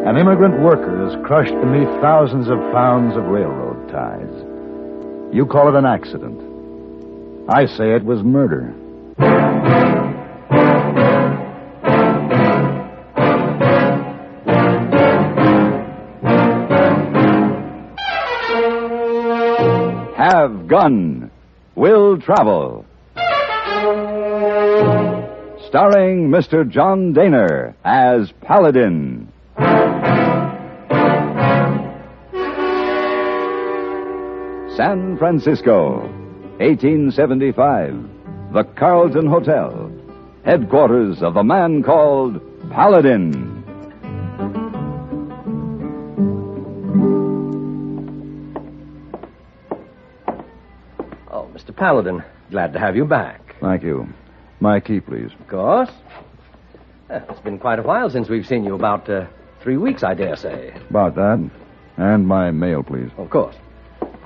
An immigrant worker is crushed beneath thousands of pounds of railroad ties. You call it an accident. I say it was murder. Have gun. Will travel. Starring Mr. John Dehner as Paladin. San Francisco, 1875. The Carlton Hotel, headquarters of the man called Paladin. Oh, Mr. Paladin, glad to have you back. Thank you. My key, please. Of course. It's been quite a while since we've seen you, about 3 weeks, I dare say. About that. And my mail, please. Of course.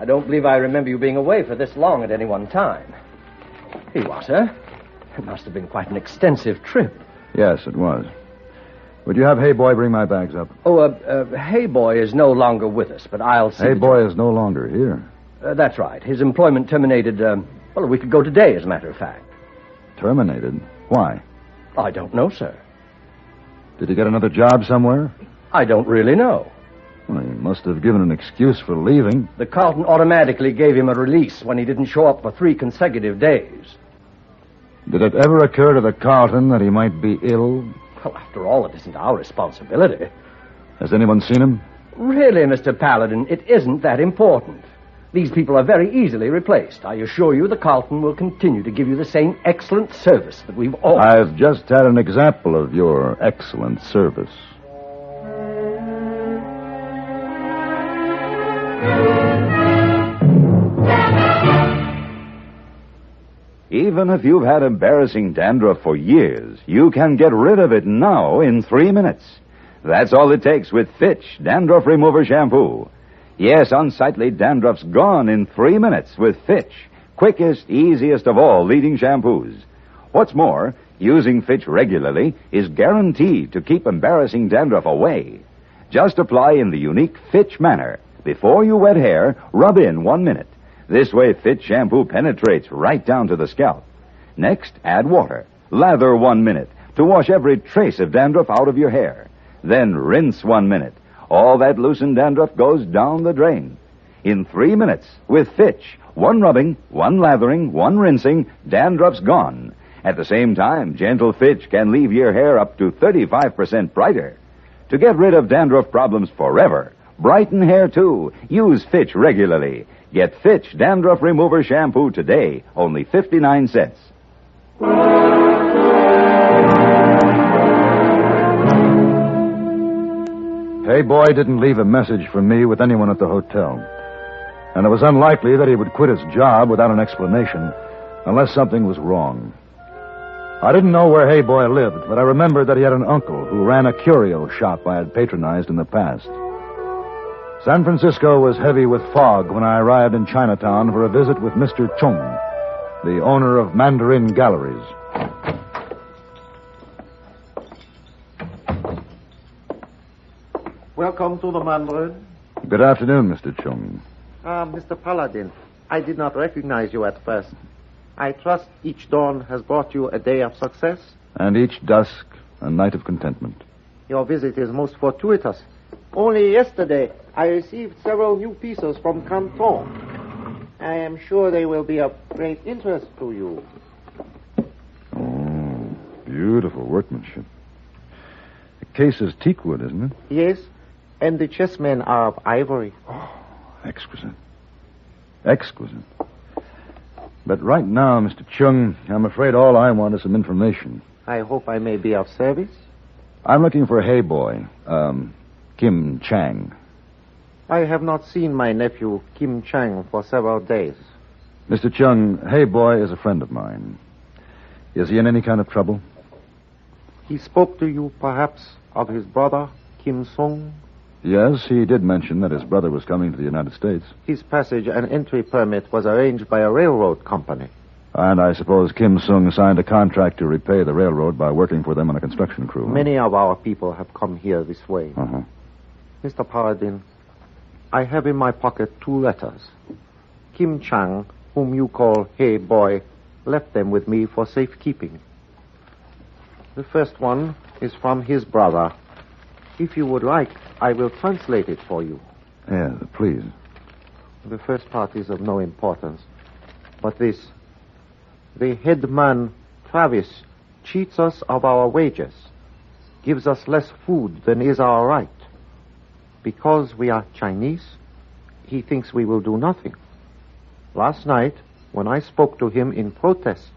I don't believe I remember you being away for this long at any one time. Here you are, sir. It must have been quite an extensive trip. Yes, it was. Would you have Hey Boy bring my bags up? Hey Boy is no longer with us, but I'll see... Hey Boy is no longer here. That's right. His employment terminated, a week ago today, as a matter of fact. Terminated? Why? I don't know, sir. Did he get another job somewhere? I don't really know. Well, he must have given an excuse for leaving. The Carlton automatically gave him a release when he didn't show up for 3 consecutive days. Did it ever occur to the Carlton that he might be ill? Well, after all, it isn't our responsibility. Has anyone seen him? Really, Mr. Paladin, it isn't that important. These people are very easily replaced. I assure you the Carlton will continue to give you the same excellent service that we've always... I've just had an example of your excellent service. Even if you've had embarrassing dandruff for years, you can get rid of it now in 3 minutes. That's all it takes with Fitch Dandruff Remover Shampoo. Yes, unsightly dandruff's gone in 3 minutes with Fitch, quickest, easiest of all leading shampoos. What's more, using Fitch regularly is guaranteed to keep embarrassing dandruff away. Just apply in the unique Fitch manner. Before you wet hair, rub in 1 minute. This way, Fitch shampoo penetrates right down to the scalp. Next, add water. Lather 1 minute to wash every trace of dandruff out of your hair. Then rinse 1 minute. All that loosened dandruff goes down the drain. In 3 minutes, with Fitch, 1 rubbing, 1 lathering, 1 rinsing, dandruff's gone. At the same time, gentle Fitch can leave your hair up to 35% brighter. To get rid of dandruff problems forever, brighten hair too, use Fitch regularly. Get Fitch Dandruff Remover Shampoo today, only 59 cents. Hey Boy didn't leave a message for me with anyone at the hotel. And it was unlikely that he would quit his job without an explanation, unless something was wrong. I didn't know where Hey Boy lived, but I remembered that he had an uncle who ran a curio shop I had patronized in the past. San Francisco was heavy with fog when I arrived in Chinatown for a visit with Mr. Chung, the owner of Mandarin Galleries. Welcome to the Mandarin. Good afternoon, Mr. Chung. Mr. Paladin, I did not recognize you at first. I trust each dawn has brought you a day of success? And each dusk, a night of contentment. Your visit is most fortuitous. Only yesterday, I received several new pieces from Canton. I am sure they will be of great interest to you. Oh, beautiful workmanship. The case is teakwood, isn't it? Yes, and the chessmen are of ivory. Oh, exquisite. Exquisite. But right now, Mr. Chung, I'm afraid all I want is some information. I hope I may be of service. I'm looking for a Hey Boy, Kim Chang. I have not seen my nephew, Kim Chang, for several days. Mr. Chung, Hey Boy is a friend of mine. Is he in any kind of trouble? He spoke to you, perhaps, of his brother, Kim Sung? Yes, he did mention that his brother was coming to the United States. His passage and entry permit was arranged by a railroad company. And I suppose Kim Sung signed a contract to repay the railroad by working for them on a construction crew. Many of our people have come here this way. Uh-huh. Mr. Paladin, I have in my pocket 2 letters. Kim Chang, whom you call Hey Boy, left them with me for safekeeping. The first one is from his brother. If you would like, I will translate it for you. Yeah, please. The first part is of no importance. But this: the head man, Travis, cheats us of our wages, gives us less food than is our right. Because we are Chinese, he thinks we will do nothing. Last night, when I spoke to him in protest,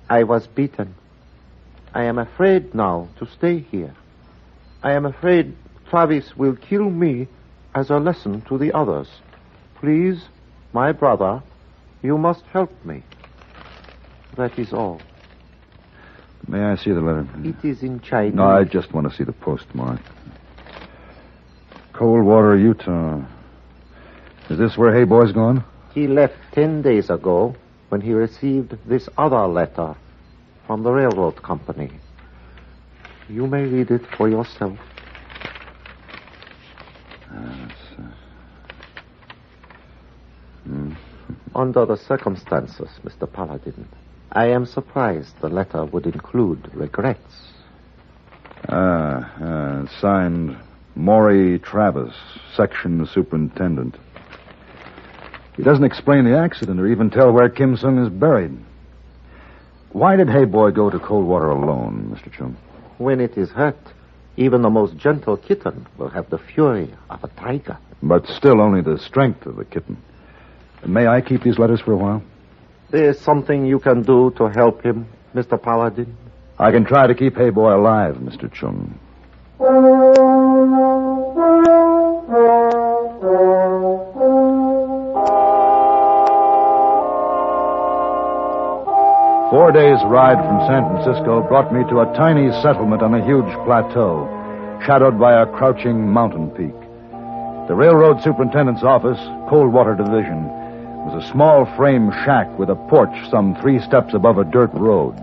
I was beaten. I am afraid now to stay here. I am afraid Travis will kill me as a lesson to the others. Please, my brother, you must help me. That is all. May I see the letter? It is in Chinese. No, I just want to see the postmark. Coldwater, Utah. Is this where Hey Boy's gone? He left 10 days ago when he received this other letter from the railroad company. You may read it for yourself. Under the circumstances, Mr. Paladin, I am surprised the letter would include regrets. Signed Maury Travis, section superintendent. He doesn't explain the accident or even tell where Kim Sung is buried. Why did Hey Boy go to Coldwater alone, Mr. Chung? When it is hurt, even the most gentle kitten will have the fury of a tiger. But still only the strength of the kitten. May I keep these letters for a while? There is something you can do to help him, Mr. Paladin? I can try to keep Hey Boy alive, Mr. Chung. 4 days' ride from San Francisco brought me to a tiny settlement on a huge plateau, shadowed by a crouching mountain peak. The railroad superintendent's office, Coldwater Division, was a small frame shack with a porch some 3 steps above a dirt road.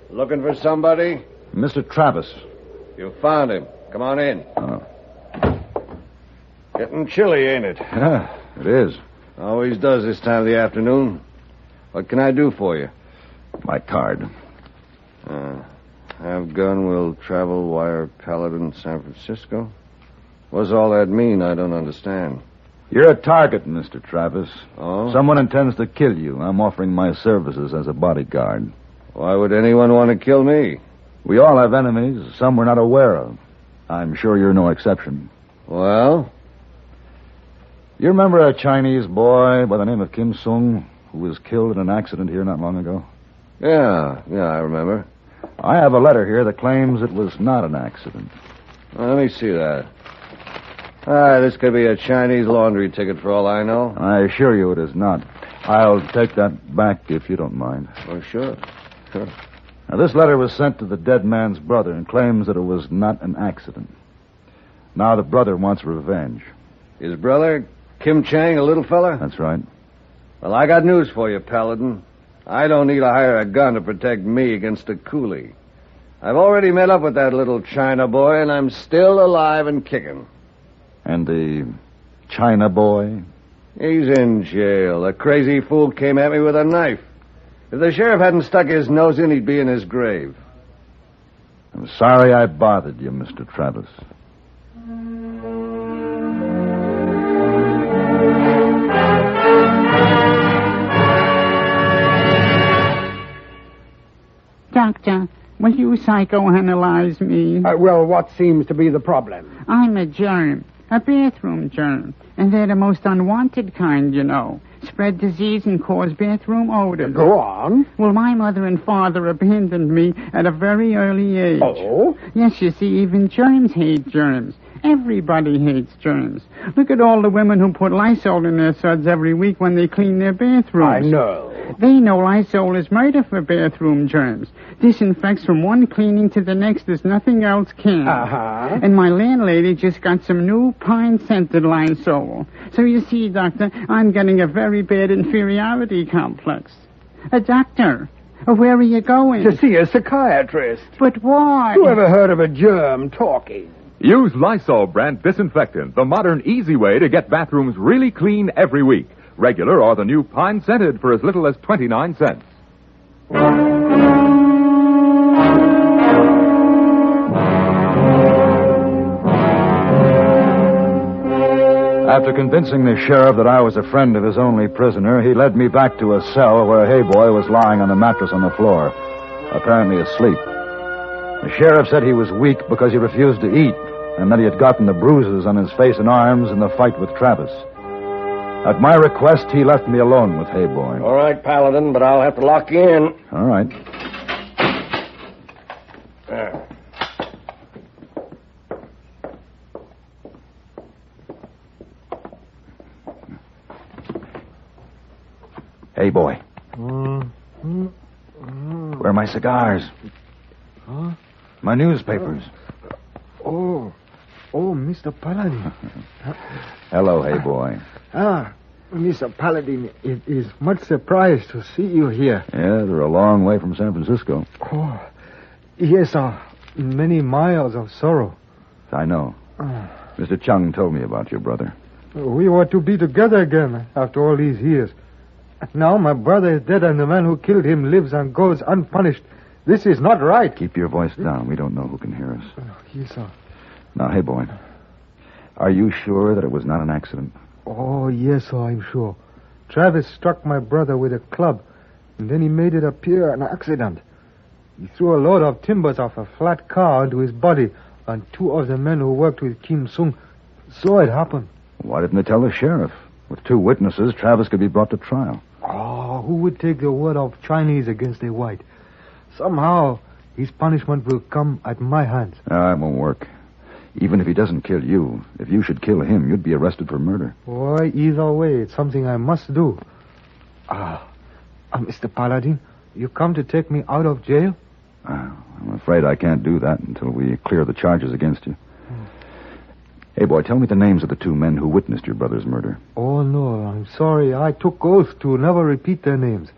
Looking for somebody? Mr. Travis. You found him. Come on in. Oh. Getting chilly, ain't it? Yeah, it is. Always does this time of the afternoon. What can I do for you? My card. Have gun will travel wire Paladin, San Francisco. What's all that mean? I don't understand. You're a target, Mr. Travis. Oh? Someone intends to kill you. I'm offering my services as a bodyguard. Why would anyone want to kill me? We all have enemies, some we're not aware of. I'm sure you're no exception. Well? You remember a Chinese boy by the name of Kim Sung who was killed in an accident here not long ago? Yeah, I remember. I have a letter here that claims it was not an accident. Well, let me see that. This could be a Chinese laundry ticket for all I know. I assure you it is not. I'll take that back if you don't mind. Oh, sure. Now, this letter was sent to the dead man's brother and claims that it was not an accident. Now the brother wants revenge. His brother, Kim Chang, a little fella? That's right. Well, I got news for you, Paladin. I don't need to hire a gun to protect me against a coolie. I've already met up with that little China boy, and I'm still alive and kicking. And the China boy? He's in jail. The crazy fool came at me with a knife. If the sheriff hadn't stuck his nose in, he'd be in his grave. I'm sorry I bothered you, Mr. Travis. Doctor, will you psychoanalyze me? Well, what seems to be the problem? I'm a germ, a bathroom germ, and they're the most unwanted kind, you know. Spread disease and cause bathroom odors. Go on. Well, my mother and father abandoned me at a very early age. Oh? Yes, you see, even germs hate germs. Everybody hates germs. Look at all the women who put Lysol in their suds every week when they clean their bathrooms. I know. They know Lysol is murder for bathroom germs. Disinfects from one cleaning to the next as nothing else can. Uh-huh. And my landlady just got some new pine-scented Lysol. So you see, Doctor, I'm getting a very bad inferiority complex. Doctor, Where are you going? To see a psychiatrist. But why? Who ever heard of a germ talking? Use Lysol brand disinfectant, the modern, easy way to get bathrooms really clean every week. Regular or the new Pine Scented for as little as 29 cents. After convincing the sheriff that I was a friend of his only prisoner, he led me back to a cell where Hayboy was lying on a mattress on the floor, apparently asleep. The sheriff said he was weak because he refused to eat, and that he had gotten the bruises on his face and arms in the fight with Travis. At my request, he left me alone with Hayboy. All right, Paladin, but I'll have to lock you in. All right. Hayboy. Where are my cigars? Huh? My newspapers. Oh, Mr. Paladin. Hello, Hayboy. Mr. Paladin, it is much surprised to see you here. Yeah, they're a long way from San Francisco. Oh, yes, many miles of sorrow. I know. Mr. Chung told me about your brother. We were to be together again after all these years. Now my brother is dead and the man who killed him lives and goes unpunished. This is not right. Keep your voice down. We don't know who can hear us. Yes, sir. Now, Hayboy, are you sure that it was not an accident? Oh, yes, sir, I'm sure. Travis struck my brother with a club, and then he made it appear an accident. He threw a load of timbers off a flat car onto his body, and two of the men who worked with Kim Sung saw it happen. Why didn't they tell the sheriff? With two witnesses, Travis could be brought to trial. Oh, who would take the word of Chinese against a white? Somehow, his punishment will come at my hands. No, it won't work. Even if he doesn't kill you, if you should kill him, you'd be arrested for murder. Why, either way, it's something I must do. Mr. Paladin, you come to take me out of jail? I'm afraid I can't do that until we clear the charges against you. Hey, boy, tell me the names of the two men who witnessed your brother's murder. Oh, no, I'm sorry. I took oath to never repeat their names.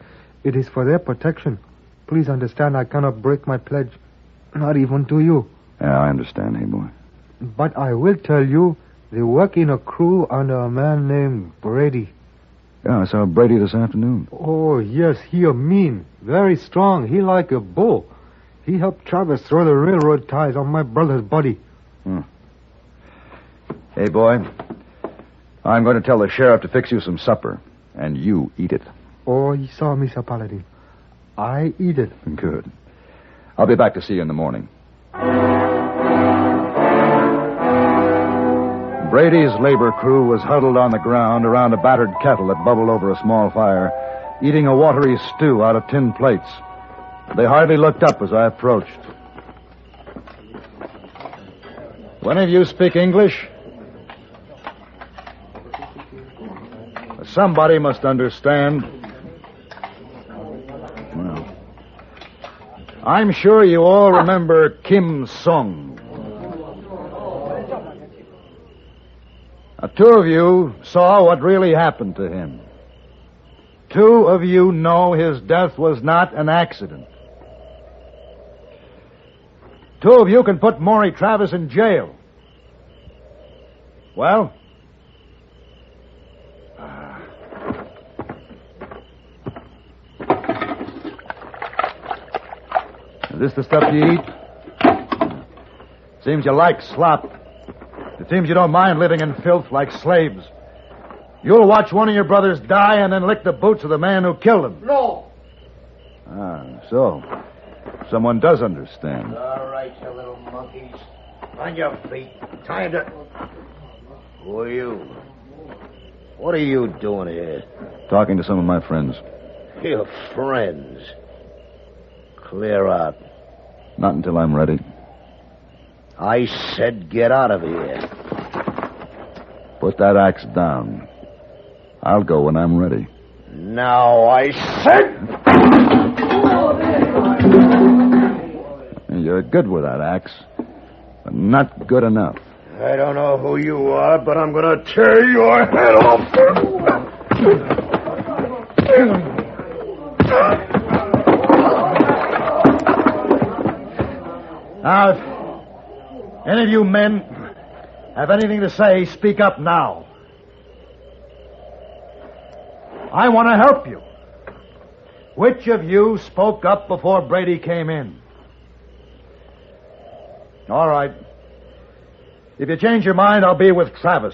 It is for their protection. Please understand I cannot break my pledge, not even to you. Yeah, I understand, hey, boy. But I will tell you, they work in a crew under a man named Brady. Yeah, I saw Brady this afternoon. Oh, yes, he a mean, very strong. He like a bull. He helped Travis throw the railroad ties on my brother's body. Hey, boy, I'm going to tell the sheriff to fix you some supper, and you eat it. Oh, you saw, Mr. Paladin. I eat it. Good. I'll be back to see you in the morning. Brady's labor crew was huddled on the ground around a battered kettle that bubbled over a small fire, eating a watery stew out of tin plates. They hardly looked up as I approached. One of you speak English? Somebody must understand. Well, I'm sure you all remember Kim Sung. Now, two of you saw what really happened to him. Two of you know his death was not an accident. Two of you can put Maury Travis in jail. Well? Is this the stuff you eat? Seems you like slop. It seems you don't mind living in filth like slaves. You'll watch one of your brothers die and then lick the boots of the man who killed him. No. So someone does understand. All right, you little monkeys. On your feet. Time to... Who are you? What are you doing here? Talking to some of my friends. Your friends. Clear out. Not until I'm ready. I said get out of here. Put that axe down. I'll go when I'm ready. Now I said... You're good with that axe, but not good enough. I don't know who you are, but I'm going to tear your head off. Now, if any of you men have anything to say, speak up now. I want to help you. Which of you spoke up before Brady came in? All right. If you change your mind, I'll be with Travis.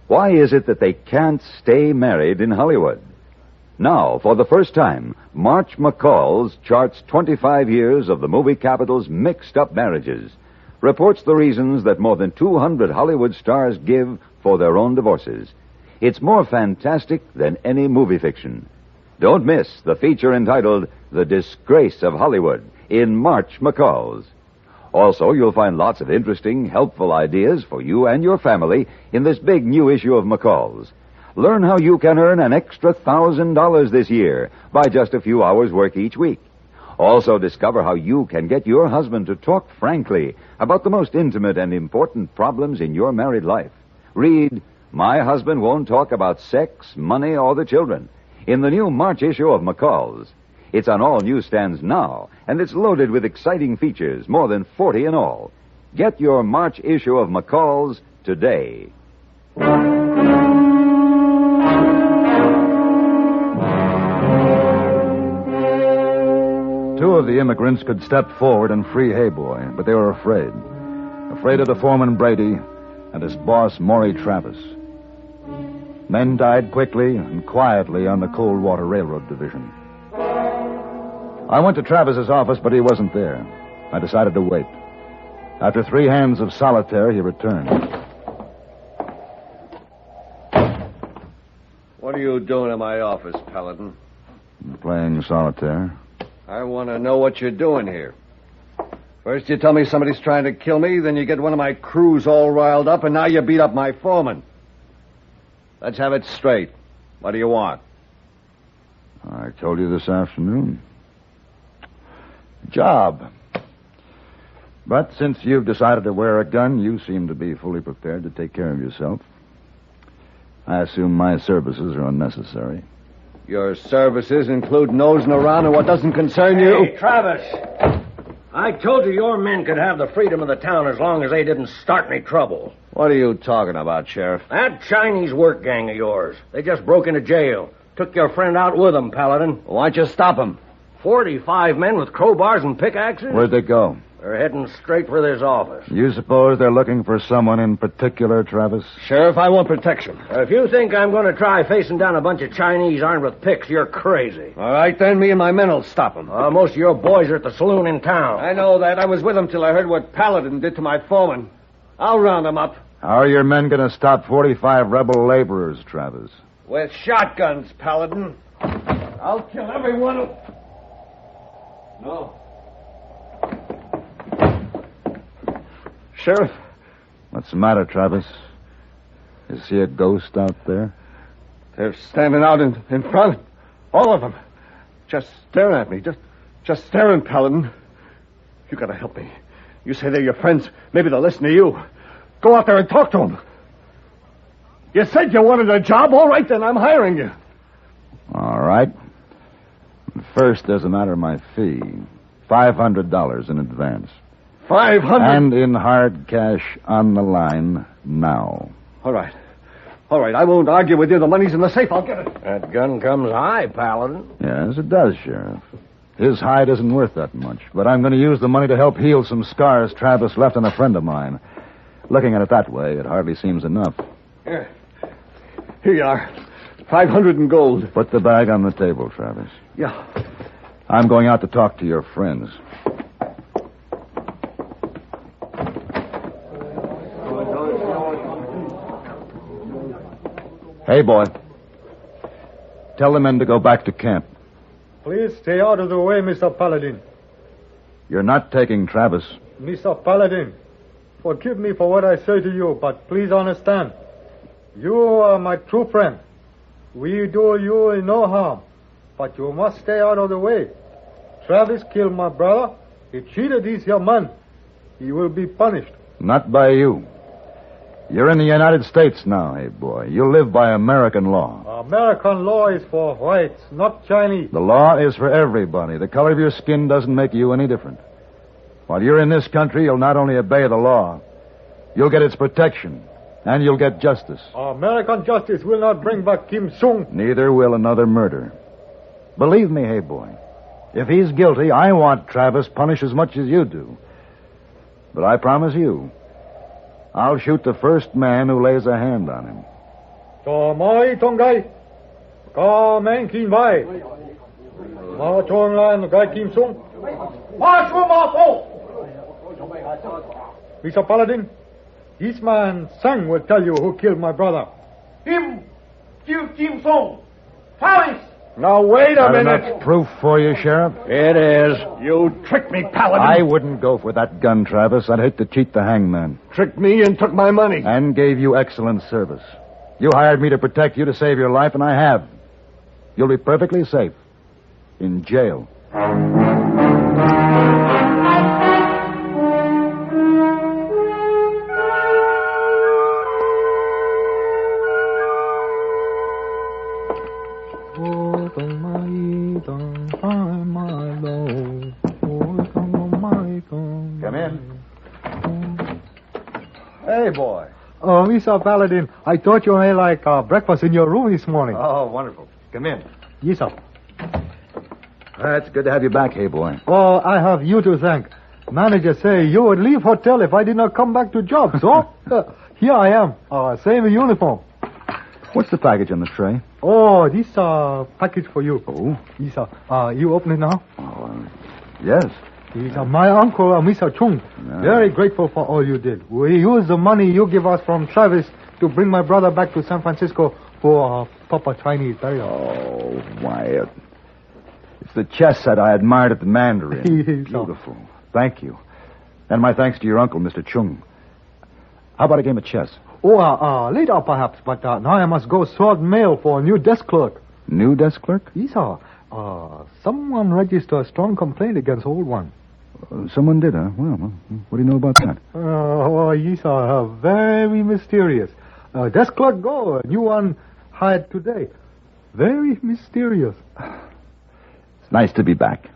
Why is it that they can't stay married in Hollywood? Now, for the first time, March McCall's charts 25 years of the movie capital's mixed-up marriages, reports the reasons that more than 200 Hollywood stars give for their own divorces. It's more fantastic than any movie fiction. Don't miss the feature entitled The Disgrace of Hollywood in March McCall's. Also, you'll find lots of interesting, helpful ideas for you and your family in this big new issue of McCall's. Learn how you can earn an extra $1,000 this year by just a few hours' work each week. Also, discover how you can get your husband to talk frankly about the most intimate and important problems in your married life. Read, My Husband Won't Talk About Sex, Money, or the Children, in the new March issue of McCall's. It's on all newsstands now, and it's loaded with exciting features, more than 40 in all. Get your March issue of McCall's today. Two of the immigrants could step forward and free Hayboy, but they were afraid. Afraid of the foreman Brady and his boss, Maury Travis. Men died quickly and quietly on the Coldwater Railroad Division. I went to Travis's office, but he wasn't there. I decided to wait. After 3 hands of solitaire, he returned. What are you doing in my office, Paladin? I'm playing solitaire. I want to know what you're doing here. First you tell me somebody's trying to kill me, then you get one of my crews all riled up, and now you beat up my foreman. Let's have it straight. What do you want? I told you this afternoon. Job. But since you've decided to wear a gun, you seem to be fully prepared to take care of yourself. I assume my services are unnecessary. Your services include nosing around in what doesn't concern you? Hey, Travis. I told you your men could have the freedom of the town as long as they didn't start any trouble. What are you talking about, Sheriff? That Chinese work gang of yours. They just broke into jail. Took your friend out with them, Paladin. Why'd you stop them? 45 men with crowbars and pickaxes? Where'd they go? They're heading straight for this office. You suppose they're looking for someone in particular, Travis? Sheriff, I want protection. If you think I'm going to try facing down a bunch of Chinese armed with picks, you're crazy. All right, then, me and my men will stop them. Most of your boys are at the saloon in town. I know that. I was with them till I heard what Paladin did to my foreman. I'll round them up. How are your men going to stop 45 rebel laborers, Travis? With shotguns, Paladin. I'll kill every one of... No. Sheriff. What's the matter, Travis? You see a ghost out there? They're standing out in front. All of them. Just staring at me. Just staring, Paladin. You gotta help me. You say they're your friends. Maybe they'll listen to you. Go out there and talk to them. You said you wanted a job. All right, then. I'm hiring you. All right. First, there's a matter of my fee. $500 in advance. 500? And in hard cash on the line now. All right. I won't argue with you. The money's in the safe. I'll get it. That gun comes high, Paladin. Yes, it does, Sheriff. His hide isn't worth that much, but I'm going to use the money to help heal some scars Travis left on a friend of mine. Looking at it that way, it hardly seems enough. Here you are. 500 in gold. Put the bag on the table, Travis. Yeah. I'm going out to talk to your friends. Hey, boy. Tell the men to go back to camp. Please stay out of the way, Mr. Paladin. You're not taking Travis. Mr. Paladin, forgive me for what I say to you, but please understand. You are my true friend. We do you no harm, but you must stay out of the way. Travis killed my brother. He cheated his young man. He will be punished. Not by you. You're in the United States now, hey boy. You live by American law. American law is for whites, not Chinese. The law is for everybody. The color of your skin doesn't make you any different. While you're in this country, you'll not only obey the law, you'll get its protection, and you'll get justice. American justice will not bring back Kim Sung. Neither will another murder. Believe me, hey boy, if he's guilty, I want Travis punished as much as you do. But I promise you, I'll shoot the first man who lays a hand on him. Cho moi tong gai. Có men Kim Vai. Ma chong lan gai Kim Sung. Ma chu ma fo. Mr. Paladin, this man Sang will tell you who killed my brother. Him, Kim Sung. Travis. Now, wait a minute. Enough proof for you, Sheriff? It is. You tricked me, Paladin. I wouldn't go for that gun, Travis. I'd hate to cheat the hangman. Tricked me and took my money. And gave you excellent service. You hired me to protect you, to save your life, and I have. You'll be perfectly safe. In jail. Come in. Hey, boy. Oh, Mr. Paladin, I thought you had breakfast in your room this morning. Oh, wonderful. Come in. Yes, sir. It's good to have you back, hey boy. Oh, I have you to thank. Manager say you would leave hotel if I did not come back to job, so here I am, same uniform. What's the package on the tray? Oh, this package for you. Oh? Yes, you open it now? Oh, yes. Yes, my uncle, Mr. Chung, very grateful for all you did. We use the money you give us from Travis to bring my brother back to San Francisco for proper Chinese burial. Oh, why, it's the chess set I admired at the Mandarin. Beautiful. Thank you. And my thanks to your uncle, Mr. Chung. How about a game of chess? Oh, later perhaps, but now I must go sort mail for a new desk clerk. New desk clerk? Yes, sir. Someone registered a strong complaint against old one. Someone did, huh? Well, what do you know about that? Yes, sir. Very mysterious. Desk clerk go. A new one hired today. Very mysterious. It's nice to be back.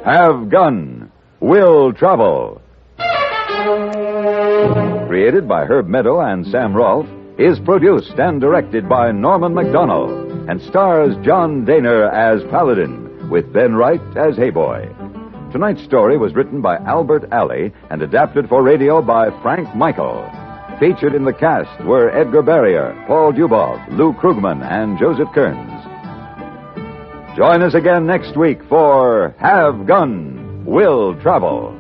Have Gun, Will Travel. Created by Herb Meadow and Sam Rolfe, is produced and directed by Norman MacDonald, and stars John Dehner as Paladin, with Ben Wright as Hayboy. Tonight's story was written by Albert Alley and adapted for radio by Frank Michael. Featured in the cast were Edgar Barrier, Paul Dubov, Lou Krugman, and Joseph Kearns. Join us again next week for Have Gun, Will Travel.